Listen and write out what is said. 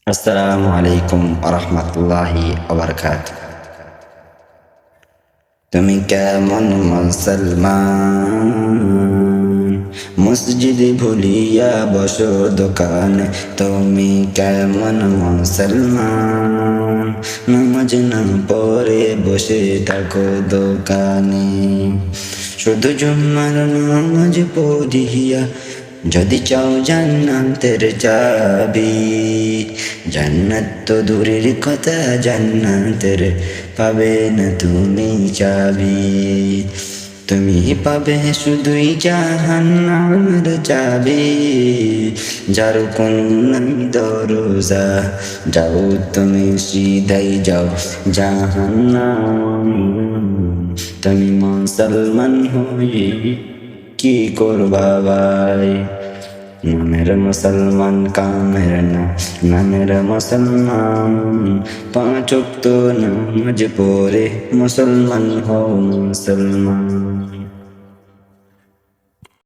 আসসালামু আলাইকুম আরহামাতুল্লাহি ওয়াবারাকাতুহু। তুমি কেমন মুসলমান, মসজিদে ভুলিয়া বসো দোকানে। তুমি কেমন মুসলমান, নামাজ না পড়ে বসে থাকো দোকানে। শুধু জুম্মার নামাজ পড়িয়া যদি চাও জান্নাতের চাবি, জান্নাত তো দূরের কথা, জান্নাতের পাবে না তুমি চাবি। তুমি পাবে শুধুই জাহান্নামের চাবি, যার কোন নাই দরজা। যাও তুমি সিধাই যাও জাহান্নাম। তুমি মুসলমান হয়ে কি করবা ভাই? নামের মুসলমান কামের না, নামের মুসলমান। পাঁচ ওয়াক্ত নামাজ পড়ে মুসলমান হও মুসলমান।